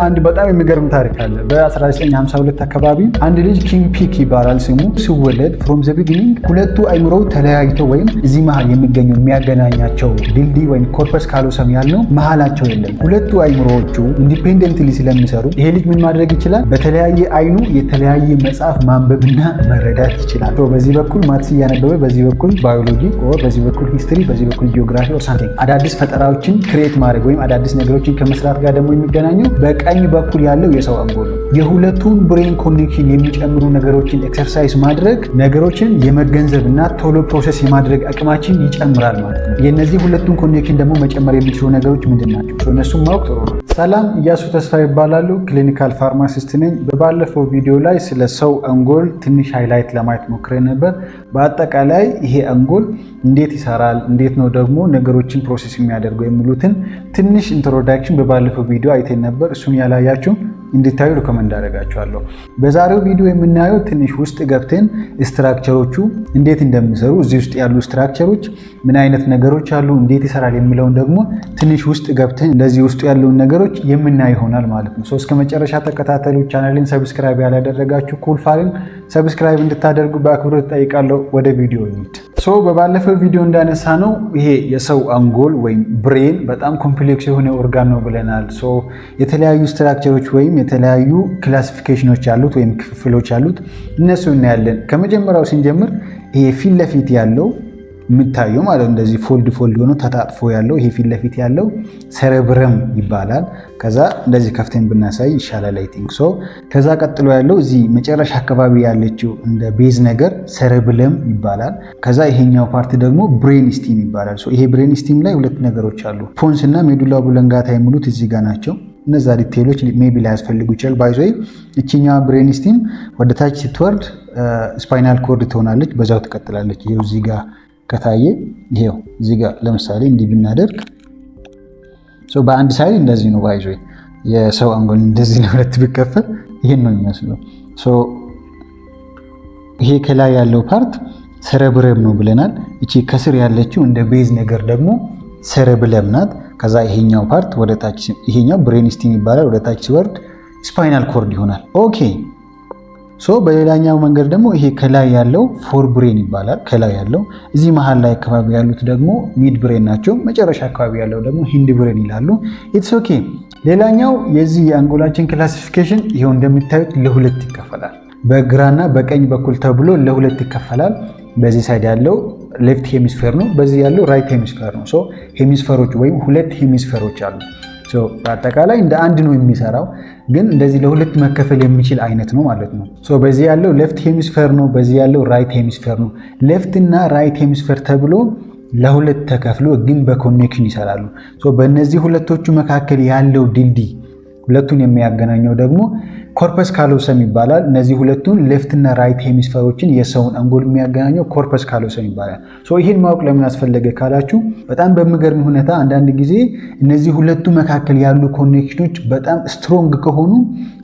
አንድ በጣም የሚገርም ታሪክ አለ። በ1952 አካባቢ አንድ ልጅ ኪንግ ፒክ ይባላል ስሙ። ሲወለድ ፍሮም ዘ ቢጊኒንግ ሁለቱ አይምሮ ተለያይተው ወይም እዚህ መሃል የሚገኘው የሚያገናኛቸው ድልድይ ወይም ኮርፐስ ካሎሰም ያልነው መሃላቸው የለም። ሁለቱ አይምሮዎቹ ኢንዲፔንደንትሊ ስለሚሰሩ ይሄ ልጅ ምን ማድረግ ይችላል? በተለያየ አይኑ የተለያየ መጽሐፍ ማንበብና መረዳት ይችላል። በዚህ በኩል ማትስ እያነበበ በዚህ በኩል ባዮሎጂ፣ በዚህ በኩል ሂስትሪ፣ በዚህ በኩል ጂኦግራፊ ኦር ሳምቲንግ አዳዲስ ፈጠራዎችን ክሬት ማድረግ ወይም አዳዲስ ነገሮችን ከመስራት ጋር ደግሞ የሚገናኘው በቀኝ በኩል ያለው የሰው አንጎል ነው። የሁለቱን ብሬን ኮኔክሽን የሚጨምሩ ነገሮችን ኤክሰርሳይዝ ማድረግ ነገሮችን የመገንዘብ እና ቶሎ ፕሮሰስ የማድረግ አቅማችን ይጨምራል ማለት ነው። የነዚህ ሁለቱን ኮኔክሽን ደግሞ መጨመር የሚችሉ ነገሮች ምንድን ናቸው? እነሱም ማወቅ ጥሩ ነው። ሰላም፣ እያሱ ተስፋ ይባላሉ። ክሊኒካል ፋርማሲስት ነኝ። በባለፈው ቪዲዮ ላይ ስለ ሰው አንጎል ትንሽ ሃይላይት ለማየት ሞክሬ ነበር። በአጠቃላይ ይሄ አንጎል እንዴት ይሰራል፣ እንዴት ነው ደግሞ ነገሮችን ፕሮሰስ የሚያደርገው የሚሉትን ትንሽ ኢንትሮዳክሽን በባለፈው ቪዲዮ አይተን ነበር። እሱን ያላያችሁ እንድታዩ ሪኮመንድ አደርጋችኋለሁ። በዛሬው ቪዲዮ የምናየው ትንሽ ውስጥ ገብተን ስትራክቸሮቹ እንዴት እንደሚሰሩ፣ እዚህ ውስጥ ያሉ ስትራክቸሮች ምን አይነት ነገሮች አሉ፣ እንዴት ይሰራል የሚለውን ደግሞ ትንሽ ውስጥ ገብተን እንደዚህ ውስጥ ያለውን ነገሮች የምናይ ይሆናል ማለት ነው። እስከ መጨረሻ ተከታተሉ። ቻናሌን ሰብስክራይብ ያላደረጋችሁ ኩልፋልን ሰብስክራይብ እንድታደርጉ በአክብሮት ጠይቃለሁ። ወደ ቪዲዮ እንሂድ። በባለፈው ቪዲዮ እንዳነሳ ነው ይሄ የሰው አንጎል ወይም ብሬን በጣም ኮምፕሌክስ የሆነ ኦርጋን ነው ብለናል። የተለያዩ ስትራክቸሮች ወይም የተለያዩ ክላሲፊኬሽኖች ያሉት ወይም ክፍፍሎች ያሉት እነሱ እናያለን። ከመጀመሪያው ስንጀምር ይሄ ፊት ለፊት ያለው የምታየው ማለት እንደዚህ ፎልድ ሆኖ ተጣጥፎ ያለው ይሄ ፊት ለፊት ያለው ሰረብረም ይባላል። ከዛ እንደዚህ ከፍተን ብናሳይ ይሻላል አይ ቲንክ ሶ። ከዛ ቀጥሎ ያለው እዚህ መጨረሻ አካባቢ ያለችው እንደ ቤዝ ነገር ሰረብለም ይባላል። ከዛ ይሄኛው ፓርት ደግሞ ብሬን ስቲም ይባላል። ይሄ ብሬን ስቲም ላይ ሁለት ነገሮች አሉ። ፖንስ እና ሜዱላ ኦብሎንጋታ የሚሉት እዚህ ጋር ናቸው። እነዛ ዲቴይሎች ሜቢ ላይ ያስፈልጉ ይችላል። ባይዞ እቺኛ ብሬን ስቲም ወደ ታች ስትወርድ ስፓይናል ኮርድ ትሆናለች፣ በዛው ትቀጥላለች። ይሄው እዚህ ጋር ከታየ ይሄው እዚህ ጋር ለምሳሌ እንዲህ ብናደርግ በአንድ ሳይድ እንደዚህ ነው። ባይዞ የሰው አንጎል እንደዚህ ነው ሁለት ቢከፈል ይሄን ነው የሚመስለው። ይሄ ከላይ ያለው ፓርት ሰረብረም ነው ብለናል። እቺ ከስር ያለችው እንደ ቤዝ ነገር ደግሞ ሰረብለም ናት። ከዛ ይሄኛው ፓርት ወደ ታች ይሄኛው ብሬን ስቲም ይባላል። ወደ ታች ሲወርድ ስፓይናል ኮርድ ይሆናል። ኦኬ በሌላኛው መንገድ ደግሞ ይሄ ከላይ ያለው ፎር ብሬን ይባላል። ከላይ ያለው እዚህ መሃል ላይ አካባቢ ያሉት ደግሞ ሚድ ብሬን ናቸው። መጨረሻ አካባቢ ያለው ደግሞ ሂንድ ብሬን ይላሉ። ኢትስ ኦኬ። ሌላኛው የዚህ የአንጎላችን ክላሲፊኬሽን ይሄው እንደምታዩት ለሁለት ይከፈላል። በግራና በቀኝ በኩል ተብሎ ለሁለት ይከፈላል። በዚህ ሳይድ ያለው ሌፍት ሄሚስፌር ነው፣ በዚህ ያለው ራይት ሄሚስፌር ነው። ሄሚስፌሮች ወይም ሁለት ሄሚስፌሮች አሉ። በአጠቃላይ እንደ አንድ ነው የሚሰራው፣ ግን እንደዚህ ለሁለት መከፈል የሚችል አይነት ነው ማለት ነው። በዚህ ያለው ሌፍት ሄሚስፌር ነው፣ በዚህ ያለው ራይት ሄሚስፌር ነው። ሌፍት እና ራይት ሄሚስፌር ተብሎ ለሁለት ተከፍሎ ግን በኮኔክሽን ይሰራሉ። በእነዚህ ሁለቶቹ መካከል ያለው ድልድይ ሁለቱን የሚያገናኘው ደግሞ ኮርፐስ ካሎሰም ይባላል። እነዚህ ሁለቱን ሌፍት እና ራይት ሄሚስፌሮችን የሰውን አንጎል የሚያገናኘው ኮርፐስ ካሎሰም ይባላል። ይህን ማወቅ ለምን አስፈለገ ካላችሁ በጣም በሚገርም ሁኔታ አንዳንድ ጊዜ እነዚህ ሁለቱ መካከል ያሉ ኮኔክሽኖች በጣም ስትሮንግ ከሆኑ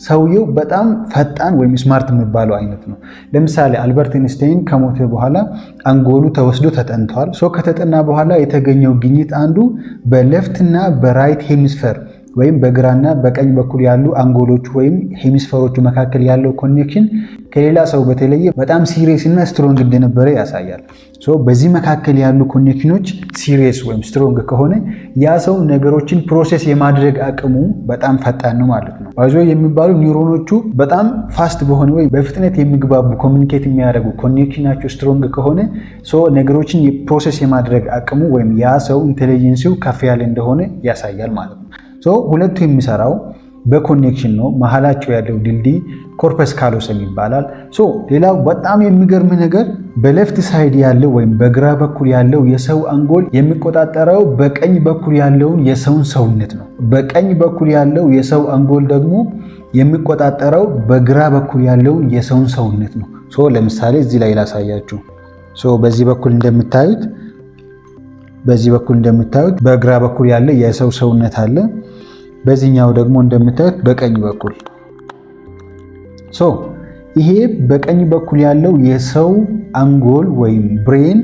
ሰውየው በጣም ፈጣን ወይም ስማርት የሚባለው አይነት ነው። ለምሳሌ አልበርት ኢንስታይን ከሞተ በኋላ አንጎሉ ተወስዶ ተጠንቷል። ከተጠና በኋላ የተገኘው ግኝት አንዱ በሌፍት እና በራይት ሄሚስፌር ወይም በግራና በቀኝ በኩል ያሉ አንጎሎች ወይም ሄሚስፌሮቹ መካከል ያለው ኮኔክሽን ከሌላ ሰው በተለየ በጣም ሲሪየስ እና ስትሮንግ እንደነበረ ያሳያል። በዚህ መካከል ያሉ ኮኔክሽኖች ሲሪየስ ወይም ስትሮንግ ከሆነ ያ ሰው ነገሮችን ፕሮሰስ የማድረግ አቅሙ በጣም ፈጣን ነው ማለት ነው። ባይዞ የሚባሉ ኒውሮኖቹ በጣም ፋስት በሆነ ወይ በፍጥነት የሚግባቡ ኮሚኒኬት የሚያደርጉ ኮኔክሽናቸው ስትሮንግ ከሆነ ነገሮችን ፕሮሰስ የማድረግ አቅሙ ወይም ያ ሰው ኢንቴሊጀንሲው ከፍ ያለ እንደሆነ ያሳያል ማለት ነው። ሁለቱ የሚሰራው በኮኔክሽን ነው። መሃላቸው ያለው ድልድይ ኮርፐስ ካሎሰም ይባላል። ሌላው በጣም የሚገርም ነገር በሌፍት ሳይድ ያለው ወይም በግራ በኩል ያለው የሰው አንጎል የሚቆጣጠረው በቀኝ በኩል ያለውን የሰውን ሰውነት ነው። በቀኝ በኩል ያለው የሰው አንጎል ደግሞ የሚቆጣጠረው በግራ በኩል ያለውን የሰውን ሰውነት ነው። ለምሳሌ እዚህ ላይ ላሳያችሁ። በዚህ በኩል እንደምታዩት በግራ በኩል ያለ የሰው ሰውነት አለ። በዚህኛው ደግሞ እንደምታዩት በቀኝ በኩል ይሄ በቀኝ በኩል ያለው የሰው አንጎል ወይም ብሬን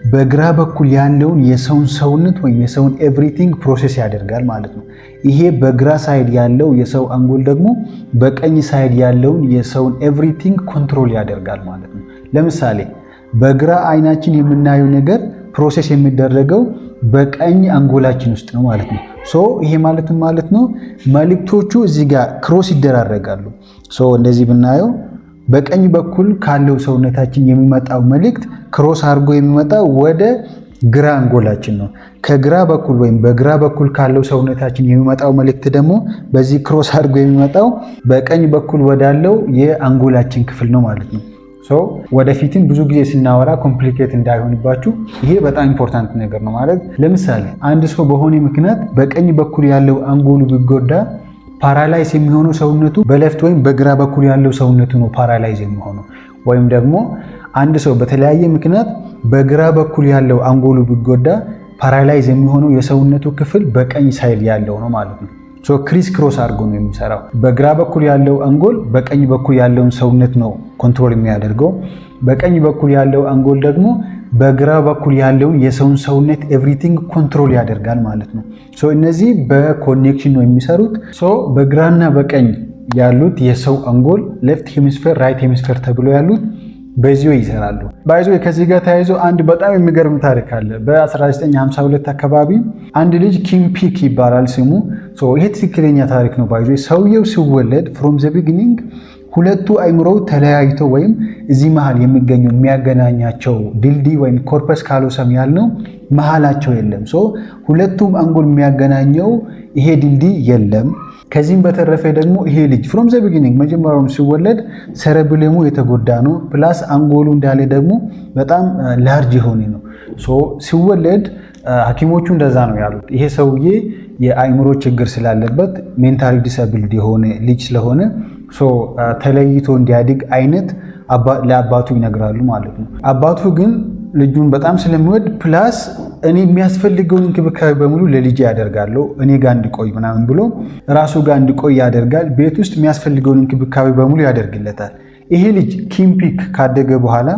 በግራ በኩል ያለውን የሰውን ሰውነት ወይም የሰውን ኤቭሪቲንግ ፕሮሴስ ያደርጋል ማለት ነው። ይሄ በግራ ሳይድ ያለው የሰው አንጎል ደግሞ በቀኝ ሳይድ ያለውን የሰውን ኤቭሪቲንግ ኮንትሮል ያደርጋል ማለት ነው። ለምሳሌ በግራ አይናችን የምናየው ነገር ፕሮሴስ የሚደረገው በቀኝ አንጎላችን ውስጥ ነው ማለት ነው። ይሄ ማለት ነው መልእክቶቹ እዚህ ጋር ክሮስ ይደራረጋሉ። እንደዚህ ብናየው በቀኝ በኩል ካለው ሰውነታችን የሚመጣው መልእክት ክሮስ አድርጎ የሚመጣው ወደ ግራ አንጎላችን ነው። ከግራ በኩል ወይም በግራ በኩል ካለው ሰውነታችን የሚመጣው መልእክት ደግሞ በዚህ ክሮስ አድርጎ የሚመጣው በቀኝ በኩል ወዳለው የአንጎላችን ክፍል ነው ማለት ነው። ወደፊትም ብዙ ጊዜ ስናወራ ኮምፕሊኬት እንዳይሆንባችሁ ይሄ በጣም ኢምፖርታንት ነገር ነው ማለት። ለምሳሌ አንድ ሰው በሆነ ምክንያት በቀኝ በኩል ያለው አንጎሉ ቢጎዳ ፓራላይዝ የሚሆነው ሰውነቱ በሌፍት ወይም በግራ በኩል ያለው ሰውነቱ ነው ፓራላይዝ የሚሆነው። ወይም ደግሞ አንድ ሰው በተለያየ ምክንያት በግራ በኩል ያለው አንጎሉ ቢጎዳ ፓራላይዝ የሚሆነው የሰውነቱ ክፍል በቀኝ ሳይድ ያለው ነው ማለት ነው። ክሪስ ክሮስ አድርጎ ነው የሚሰራው። በግራ በኩል ያለው አንጎል በቀኝ በኩል ያለውን ሰውነት ነው ኮንትሮል የሚያደርገው። በቀኝ በኩል ያለው አንጎል ደግሞ በግራ በኩል ያለውን የሰውን ሰውነት ኤቭሪቲንግ ኮንትሮል ያደርጋል ማለት ነው። እነዚህ በኮኔክሽን ነው የሚሰሩት። በግራና በቀኝ ያሉት የሰው አንጎል ሌፍት ሄሚስፌር፣ ራይት ሄሚስፌር ተብሎ ያሉት በዚሁ ይሰራሉ። ባይዞ ከዚህ ጋር ተያይዞ አንድ በጣም የሚገርም ታሪክ አለ። በ1952 አካባቢ አንድ ልጅ ኪም ፒክ ይባላል ስሙ። ይሄ ትክክለኛ ታሪክ ነው። ባይዞ ሰውየው ሲወለድ ፍሮም ዘ ቢጊኒንግ ሁለቱ አይምሮው ተለያይቶ ወይም እዚህ መሃል የሚገኘው የሚያገናኛቸው ድልድይ ወይም ኮርፐስ ካሎሰም ያልነው መሃላቸው የለም። ሁለቱም አንጎል የሚያገናኘው ይሄ ድልድይ የለም። ከዚህም በተረፈ ደግሞ ይሄ ልጅ ፍሮም ዘ ቢጊኒንግ መጀመሪያውም ሲወለድ ሰረብሌሙ የተጎዳ ነው። ፕላስ አንጎሉ እንዳለ ደግሞ በጣም ላርጅ የሆነ ነው። ሲወለድ ሐኪሞቹ እንደዛ ነው ያሉት። ይሄ ሰውዬ የአይምሮ ችግር ስላለበት ሜንታሊ ዲስአብልድ የሆነ ልጅ ስለሆነ ተለይቶ እንዲያድግ አይነት ለአባቱ ይነግራሉ ማለት ነው። አባቱ ግን ልጁን በጣም ስለሚወድ ፕላስ እኔ የሚያስፈልገውን እንክብካቤ በሙሉ ለልጅ ያደርጋለሁ እኔ ጋር እንዲቆይ ምናምን ብሎ ራሱ ጋር እንዲቆይ ያደርጋል። ቤት ውስጥ የሚያስፈልገውን እንክብካቤ በሙሉ ያደርግለታል። ይሄ ልጅ ኪም ፒክ ካደገ በኋላ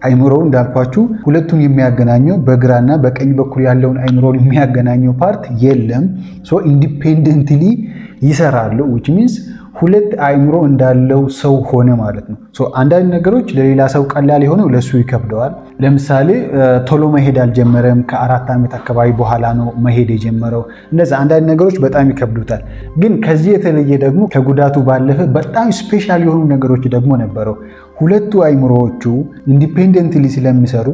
አይምሮው እንዳልኳችሁ ሁለቱን የሚያገናኘው በግራና በቀኝ በኩል ያለውን አይምሮን የሚያገናኘው ፓርት የለም። ኢንዲፔንደንትሊ ይሰራሉ which means ሁለት አይምሮ እንዳለው ሰው ሆነ ማለት ነው። አንዳንድ ነገሮች ለሌላ ሰው ቀላል የሆነው ለሱ ይከብደዋል። ለምሳሌ ቶሎ መሄድ አልጀመረም። ከ4 ዓመት አካባቢ በኋላ ነው መሄድ የጀመረው። እንደዛ አንዳንድ ነገሮች በጣም ይከብዱታል። ግን ከዚህ የተለየ ደግሞ ከጉዳቱ ባለፈ በጣም ስፔሻል የሆኑ ነገሮች ደግሞ ነበረው። ሁለቱ አይምሮዎቹ ኢንዲፔንደንትሊ ስለሚሰሩ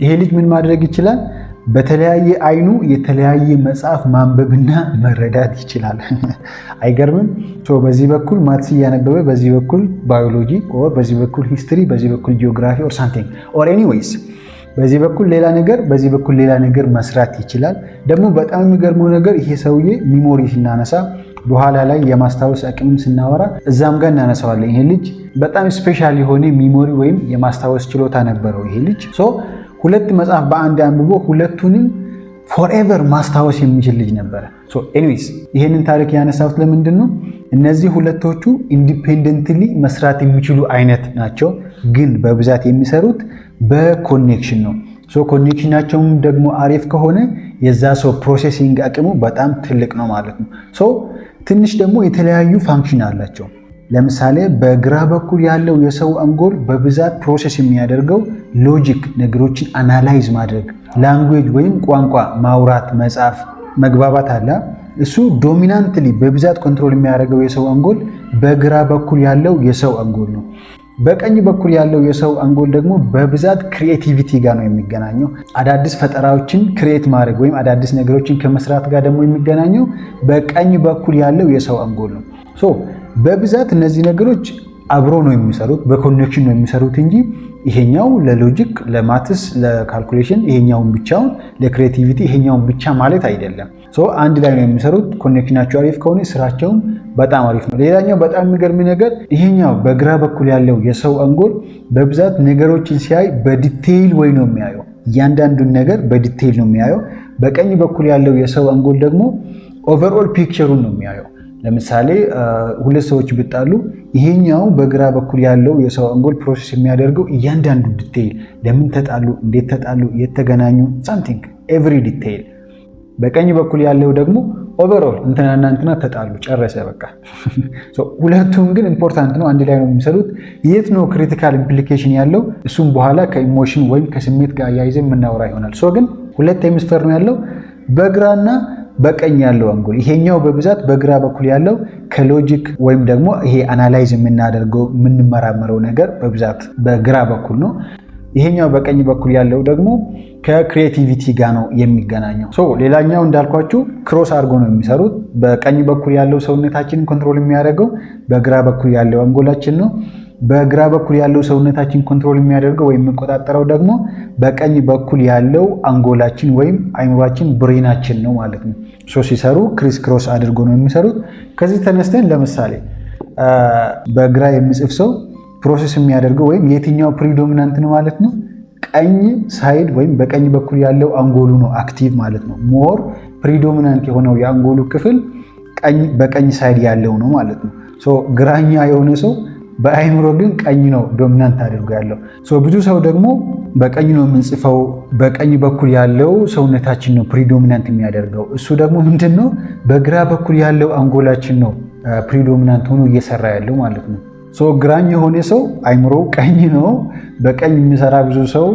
ይሄ ልጅ ምን ማድረግ ይችላል? በተለያየ አይኑ የተለያየ መጽሐፍ ማንበብና መረዳት ይችላል። አይገርምም? በዚህ በኩል ማትስ እያነበበ በዚህ በኩል ባዮሎጂ ኦር በዚህ በኩል ሂስትሪ በዚህ በኩል ጂኦግራፊ ኦር ሳምቲንግ ኦር ኤኒዌይስ በዚህ በኩል ሌላ ነገር በዚህ በኩል ሌላ ነገር መስራት ይችላል። ደግሞ በጣም የሚገርመው ነገር ይሄ ሰውዬ ሚሞሪ ስናነሳ በኋላ ላይ የማስታወስ አቅምም ስናወራ እዛም ጋር እናነሳዋለን። ይሄ ልጅ በጣም ስፔሻል የሆነ ሚሞሪ ወይም የማስታወስ ችሎታ ነበረው ይሄ ልጅ። ሁለት መጽሐፍ በአንድ አንብቦ ሁለቱንም ፎርኤቨር ማስታወስ የሚችል ልጅ ነበረ። ኤኒዌይስ ይሄንን ታሪክ ያነሳሁት ለምንድን ነው? እነዚህ ሁለቶቹ ኢንዲፔንደንትሊ መስራት የሚችሉ አይነት ናቸው፣ ግን በብዛት የሚሰሩት በኮኔክሽን ነው። ኮኔክሽናቸውም ደግሞ አሪፍ ከሆነ የዛ ሰው ፕሮሴሲንግ አቅሙ በጣም ትልቅ ነው ማለት ነው። ትንሽ ደግሞ የተለያዩ ፋንክሽን አላቸው። ለምሳሌ በግራ በኩል ያለው የሰው አንጎል በብዛት ፕሮሴስ የሚያደርገው ሎጂክ፣ ነገሮችን አናላይዝ ማድረግ፣ ላንጉዌጅ ወይም ቋንቋ ማውራት፣ መጻፍ፣ መግባባት አለ። እሱ ዶሚናንትሊ በብዛት ኮንትሮል የሚያደርገው የሰው አንጎል በግራ በኩል ያለው የሰው አንጎል ነው። በቀኝ በኩል ያለው የሰው አንጎል ደግሞ በብዛት ክሪኤቲቪቲ ጋር ነው የሚገናኘው። አዳዲስ ፈጠራዎችን ክሪኤት ማድረግ ወይም አዳዲስ ነገሮችን ከመስራት ጋር ደግሞ የሚገናኘው በቀኝ በኩል ያለው የሰው አንጎል ነው። በብዛት እነዚህ ነገሮች አብሮ ነው የሚሰሩት፣ በኮኔክሽን ነው የሚሰሩት እንጂ ይሄኛው ለሎጂክ፣ ለማትስ፣ ለካልኩሌሽን ይሄኛውን ብቻውን፣ ለክሪኤቲቪቲ ይሄኛውን ብቻ ማለት አይደለም። አንድ ላይ ነው የሚሰሩት። ኮኔክሽናቸው አሪፍ ከሆነ ስራቸውም በጣም አሪፍ ነው። ሌላኛው በጣም የሚገርም ነገር ይሄኛው በግራ በኩል ያለው የሰው አንጎል በብዛት ነገሮችን ሲያይ በዲቴይል ወይ ነው የሚያየው። እያንዳንዱን ነገር በዲቴይል ነው የሚያየው። በቀኝ በኩል ያለው የሰው አንጎል ደግሞ ኦቨርኦል ፒክቸሩን ነው የሚያየው። ለምሳሌ ሁለት ሰዎች ቢጣሉ ይሄኛው በግራ በኩል ያለው የሰው አንጎል ፕሮሰስ የሚያደርገው እያንዳንዱ ዲቴይል፣ ለምን ተጣሉ፣ እንዴት ተጣሉ፣ የተገናኙ ሳምቲንግ ኤቭሪ ዲቴይል። በቀኝ በኩል ያለው ደግሞ ኦቨርኦል እንትናና እንትና ተጣሉ ጨረሰ በቃ። ሁለቱም ግን ኢምፖርታንት ነው፣ አንድ ላይ ነው የሚሰሩት። የት ነው ክሪቲካል ኢምፕሊኬሽን ያለው እሱም በኋላ ከኢሞሽን ወይም ከስሜት ጋር አያይዘን የምናወራ ይሆናል። ግን ሁለት ሄሚስፌር ነው ያለው በግራና በቀኝ ያለው አንጎል። ይሄኛው በብዛት በግራ በኩል ያለው ከሎጂክ ወይም ደግሞ ይሄ አናላይዝ የምናደርገው የምንመራመረው ነገር በብዛት በግራ በኩል ነው። ይሄኛው በቀኝ በኩል ያለው ደግሞ ከክሪኤቲቪቲ ጋር ነው የሚገናኘው። ሌላኛው እንዳልኳችሁ ክሮስ አድርጎ ነው የሚሰሩት። በቀኝ በኩል ያለው ሰውነታችንን ኮንትሮል የሚያደርገው በግራ በኩል ያለው አንጎላችን ነው። በግራ በኩል ያለው ሰውነታችን ኮንትሮል የሚያደርገው ወይም የሚቆጣጠረው ደግሞ በቀኝ በኩል ያለው አንጎላችን ወይም አይምሯችን ብሬናችን ነው ማለት ነው። ሲሰሩ ክሪስ ክሮስ አድርጎ ነው የሚሰሩት። ከዚህ ተነስተን ለምሳሌ በግራ የሚጽፍ ሰው ፕሮሰስ የሚያደርገው ወይም የትኛው ፕሪዶሚናንት ነው ማለት ነው? ቀኝ ሳይድ ወይም በቀኝ በኩል ያለው አንጎሉ ነው አክቲቭ ማለት ነው። ሞር ፕሪዶሚናንት የሆነው የአንጎሉ ክፍል በቀኝ ሳይድ ያለው ነው ማለት ነው። ግራኛ የሆነ ሰው በአይምሮ ግን ቀኝ ነው ዶሚናንት አድርጎ ያለው። ብዙ ሰው ደግሞ በቀኝ ነው የምንጽፈው፣ በቀኝ በኩል ያለው ሰውነታችን ነው ፕሪዶሚናንት የሚያደርገው። እሱ ደግሞ ምንድን ነው? በግራ በኩል ያለው አንጎላችን ነው ፕሪዶሚናንት ሆኖ እየሰራ ያለው ማለት ነው። ግራኝ የሆነ ሰው አይምሮ ቀኝ ነው፣ በቀኝ የሚሰራ ብዙ ሰው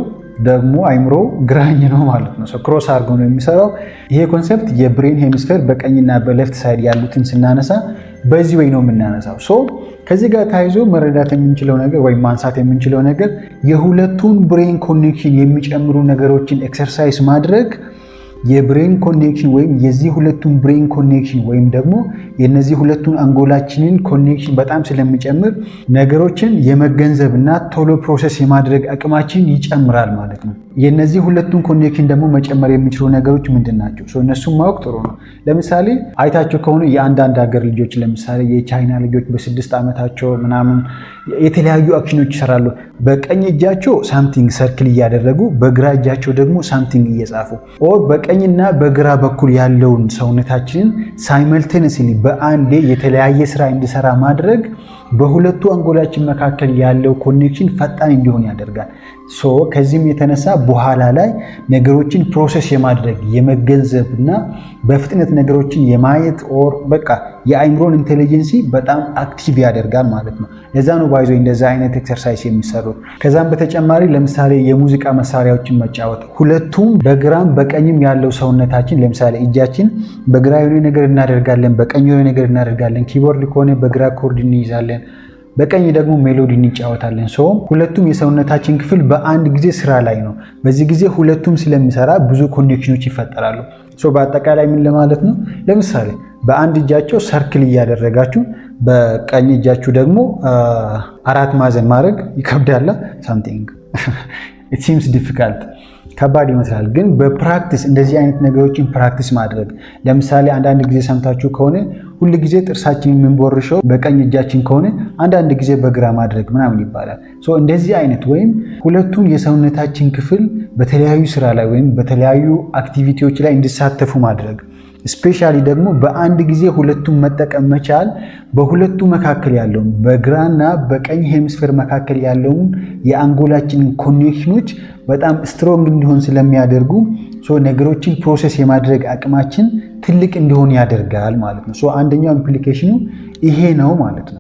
ደግሞ አይምሮ ግራኝ ነው ማለት ነው። ክሮስ አድርጎ ነው የሚሰራው። ይሄ ኮንሰፕት የብሬን ሄሚስፌር በቀኝና በሌፍት ሳይድ ያሉትን ስናነሳ በዚህ ወይ ነው የምናነሳው። ከዚህ ጋር ተያይዞ መረዳት የምንችለው ነገር ወይም ማንሳት የምንችለው ነገር የሁለቱን ብሬን ኮኔክሽን የሚጨምሩ ነገሮችን ኤክሰርሳይዝ ማድረግ የብሬን ኮኔክሽን ወይም የዚህ ሁለቱን ብሬን ኮኔክሽን ወይም ደግሞ የነዚህ ሁለቱን አንጎላችንን ኮኔክሽን በጣም ስለሚጨምር ነገሮችን የመገንዘብ እና ቶሎ ፕሮሰስ የማድረግ አቅማችን ይጨምራል ማለት ነው። የነዚህ ሁለቱን ኮኔክሽን ደግሞ መጨመር የሚችሉ ነገሮች ምንድን ናቸው? እነሱን ማወቅ ጥሩ ነው። ለምሳሌ አይታቸው ከሆነ የአንዳንድ ሀገር ልጆች ለምሳሌ የቻይና ልጆች በ6 ዓመታቸው ምናምን የተለያዩ አክሽኖች ይሰራሉ። በቀኝ እጃቸው ሳምቲንግ ሰርክል እያደረጉ በግራ እጃቸው ደግሞ ሳምቲንግ እየጻፉ ኦር በቀኝና በግራ በኩል ያለውን ሰውነታችንን ሳይመልቴነስሊ በአንዴ የተለያየ ስራ እንዲሰራ ማድረግ በሁለቱ አንጎላችን መካከል ያለው ኮኔክሽን ፈጣን እንዲሆን ያደርጋል። ከዚህም የተነሳ በኋላ ላይ ነገሮችን ፕሮሰስ የማድረግ የመገንዘብ እና በፍጥነት ነገሮችን የማየት ኦር በቃ የአይምሮን ኢንቴሊጀንሲ በጣም አክቲቭ ያደርጋል ማለት ነው። ለዛ ነው ባይዞ እንደዛ አይነት ኤክሰርሳይዝ የሚሰሩት። ከዛም በተጨማሪ ለምሳሌ የሙዚቃ መሳሪያዎችን መጫወት ሁለቱም በግራም በቀኝም ያለው ሰውነታችን ለምሳሌ እጃችን በግራ የሆነ ነገር እናደርጋለን፣ በቀኝ የሆነ ነገር እናደርጋለን። ኪቦርድ ከሆነ በግራ ኮርድ እንይዛለን፣ በቀኝ ደግሞ ሜሎዲ እንጫወታለን። ሁለቱም የሰውነታችን ክፍል በአንድ ጊዜ ስራ ላይ ነው። በዚህ ጊዜ ሁለቱም ስለሚሰራ ብዙ ኮኔክሽኖች ይፈጠራሉ። በአጠቃላይ ምን ለማለት ነው? ለምሳሌ በአንድ እጃቸው ሰርክል እያደረጋችሁ በቀኝ እጃችሁ ደግሞ 4 ማዕዘን ማድረግ ይከብዳል። ሳምቲንግ ኢት ሲምስ ዲፊካልት ከባድ ይመስላል። ግን በፕራክቲስ እንደዚህ አይነት ነገሮችን ፕራክቲስ ማድረግ ለምሳሌ አንዳንድ ጊዜ ሰምታችሁ ከሆነ ሁል ጊዜ ጥርሳችን የምንቦርሸው በቀኝ እጃችን ከሆነ አንዳንድ ጊዜ በግራ ማድረግ ምናምን ይባላል። እንደዚህ አይነት ወይም ሁለቱን የሰውነታችን ክፍል በተለያዩ ስራ ላይ ወይም በተለያዩ አክቲቪቲዎች ላይ እንዲሳተፉ ማድረግ ስፔሻሊ ደግሞ በአንድ ጊዜ ሁለቱን መጠቀም መቻል በሁለቱ መካከል ያለውን በግራና በቀኝ ሄሚስፌር መካከል ያለውን የአንጎላችንን ኮኔክሽኖች በጣም ስትሮንግ እንዲሆን ስለሚያደርጉ ነገሮችን ፕሮሰስ የማድረግ አቅማችን ትልቅ እንዲሆን ያደርጋል ማለት ነው። አንደኛው ኢምፕሊኬሽኑ ይሄ ነው ማለት ነው።